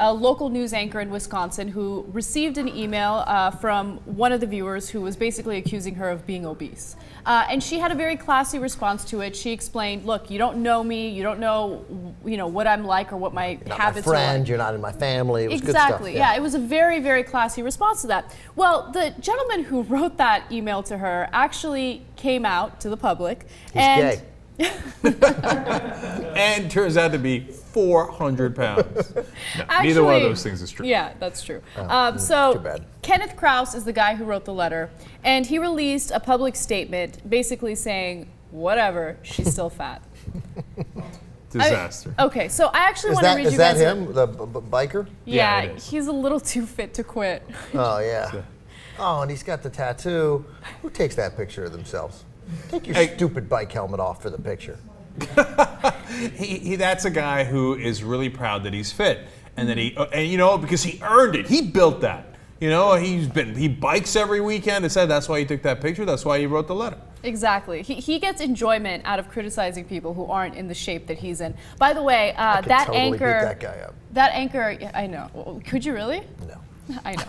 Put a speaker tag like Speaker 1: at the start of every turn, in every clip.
Speaker 1: a local news anchor in Wisconsin who received an email from one of the viewers who was basically accusing her of being obese. And she had a very classy response to it. She explained, look, you don't know me, you don't know, what I'm like or what my habits are like.
Speaker 2: You're not in my family. It was
Speaker 1: exactly.
Speaker 2: Good stuff.
Speaker 1: Yeah, it was a very, very classy response to that. Well, the gentleman who wrote that email to her actually came out to the public.
Speaker 2: He's gay.
Speaker 3: And turns out to be 400 pounds. No,
Speaker 1: Actually,
Speaker 3: neither one of those things is true.
Speaker 1: Yeah, that's true.
Speaker 2: Too
Speaker 1: So
Speaker 2: bad.
Speaker 1: Kenneth Krause is the guy who wrote the letter, and he released a public statement basically saying, whatever, she's still fat.
Speaker 3: Disaster.
Speaker 1: Okay, so I actually want to read you guys.
Speaker 2: Is that him, the biker?
Speaker 1: Yeah,
Speaker 3: Yeah, it is.
Speaker 1: he's a little too fit to quit.
Speaker 2: Oh, yeah. Oh, and he's got the tattoo. Who takes that picture of themselves? Take your stupid bike helmet off for the picture.
Speaker 3: That's a guy who is really proud that he's fit, and that because he earned it. He built that. He bikes every weekend. And said that's why he took that picture. That's why he wrote the letter.
Speaker 1: Exactly. He gets enjoyment out of criticizing people who aren't in the shape that he's in. By the way, that
Speaker 2: totally
Speaker 1: anchor.
Speaker 2: beat that guy up.
Speaker 1: That anchor. I know. Well, could you really?
Speaker 2: No.
Speaker 1: I know.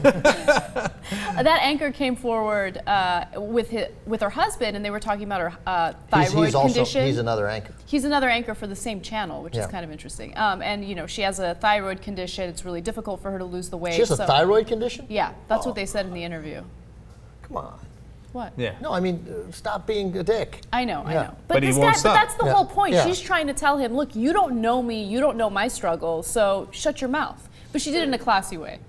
Speaker 1: That anchor came forward with her husband, and they were talking about her thyroid condition.
Speaker 2: He's another anchor.
Speaker 1: He's another anchor for the same channel, which is kind of interesting. And she has a thyroid condition. It's really difficult for her to lose the weight.
Speaker 2: She has a thyroid condition?
Speaker 1: Yeah, that's what they said in the interview.
Speaker 2: Come on.
Speaker 1: What?
Speaker 3: Yeah.
Speaker 2: No, I mean, stop being a dick.
Speaker 1: I know.
Speaker 3: But he
Speaker 1: this
Speaker 3: won't
Speaker 1: guy,
Speaker 3: stop.
Speaker 1: but that's the whole point.
Speaker 2: Yeah.
Speaker 1: She's trying to tell him, look, you don't know me, you don't know my struggle, so shut your mouth. But she did it in a classy way.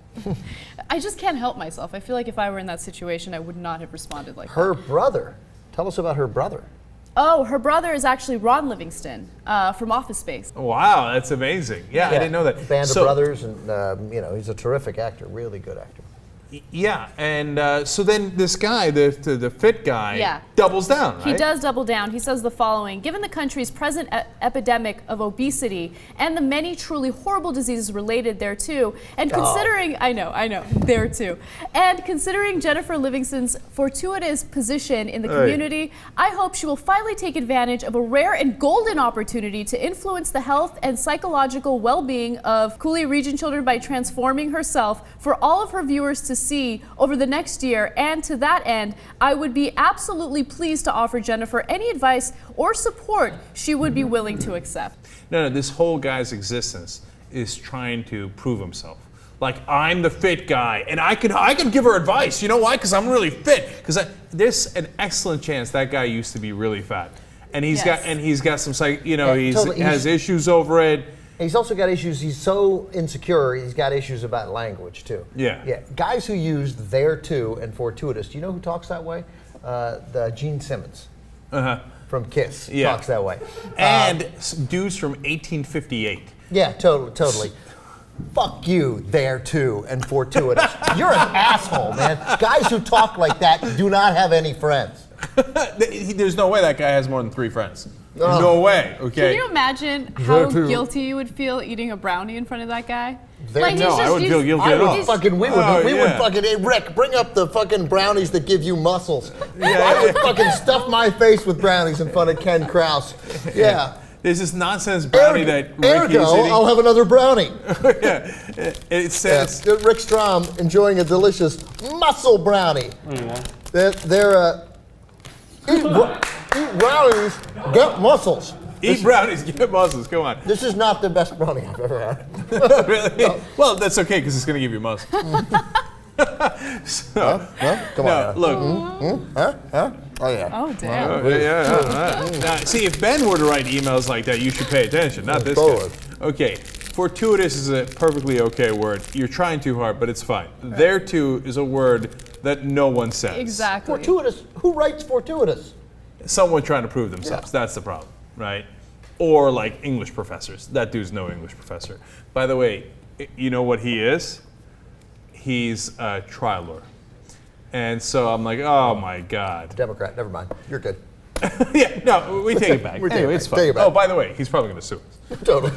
Speaker 1: I just can't help myself. I feel like if I were in that situation, I would not have responded like that.
Speaker 2: Her brother. Tell us about her brother.
Speaker 1: Oh, her brother is actually Ron Livingston from Office Space.
Speaker 3: Wow, that's amazing. Yeah, I didn't know that.
Speaker 2: Band of brothers, and he's a terrific actor, really good actor.
Speaker 3: Yeah, and so then this guy, the fit guy, doubles down, right?
Speaker 1: He does double down. He says the following: given the country's present epidemic of obesity and the many truly horrible diseases related thereto, and considering, I know, thereto, and considering Jennifer Livingston's fortuitous position in the community, I hope she will finally take advantage of a rare and golden opportunity to influence the health and psychological well-being of Cooley region children by transforming herself for all of her viewers to see over the next year. And to that end, I would be absolutely pleased to offer Jennifer any advice or support she would be willing to accept.
Speaker 3: No, this whole guy's existence is trying to prove himself. Like, I'm the fit guy, and I can give her advice. You know why? Because I'm really fit. Because there's an excellent chance that guy used to be really fat, and he's got some has issues over it.
Speaker 2: He's also got issues. He's so insecure. He's got issues about language too.
Speaker 3: Yeah.
Speaker 2: Guys who use thereto and fortuitous. Do you know who talks that way? The Gene Simmons from Kiss talks that way.
Speaker 3: And dudes from 1858.
Speaker 2: Yeah, totally. Fuck you, thereto and fortuitous. You're an asshole, man. Guys who talk like that do not have any friends.
Speaker 3: There's no way that guy has more than 3 friends. No way. Okay.
Speaker 1: Can you imagine how guilty you would feel eating a brownie in front of that guy?
Speaker 3: I wouldn't feel guilty at all.
Speaker 2: We would fucking, hey, Rick, bring up the fucking brownies that give you muscles. I would fucking stuff my face with brownies in front of Ken Krause. Yeah.
Speaker 3: There's this nonsense brownie that Rick is eating.
Speaker 2: I'll have another brownie.
Speaker 3: It says
Speaker 2: Rick Strom enjoying a delicious muscle brownie. They're eat brownies, get muscles.
Speaker 3: Eat brownies, get muscles. Come on.
Speaker 2: This is not the best brownie I've ever had.
Speaker 3: Really? No. Well, that's okay because it's going to give you muscle.
Speaker 2: Come on.
Speaker 3: Look.
Speaker 2: Oh yeah.
Speaker 1: Oh damn.
Speaker 3: Now, see, if Ben were to write emails like that, you should pay attention. Not this guy. Okay. Fortuitous is a perfectly okay word. You're trying too hard, but it's fine. Thereto is a word that no one says.
Speaker 1: Exactly.
Speaker 2: Fortuitous. Who writes fortuitous?
Speaker 3: Someone trying to prove themselves. That's the problem, right? Or like English professors. That dude's no English professor. By the way, you know what he is? He's a trial lawyer. And so I'm like, oh my God.
Speaker 2: Democrat. Never mind. You're good.
Speaker 3: Yeah, no, we take it back. Anyway, it's fine. Oh, by the way, he's probably going to sue us.
Speaker 2: Totally.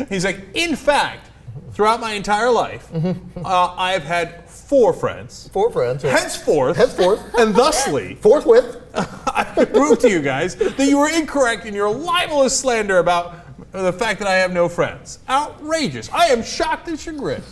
Speaker 3: He's like, in fact, throughout my entire life, I've had 4 friends.
Speaker 2: 4 friends.
Speaker 3: Henceforth. And thusly.
Speaker 2: Forthwith.
Speaker 3: I can prove to you guys that you were incorrect in your libelous slander about or the fact that I have no friends. Outrageous. I am shocked and chagrined.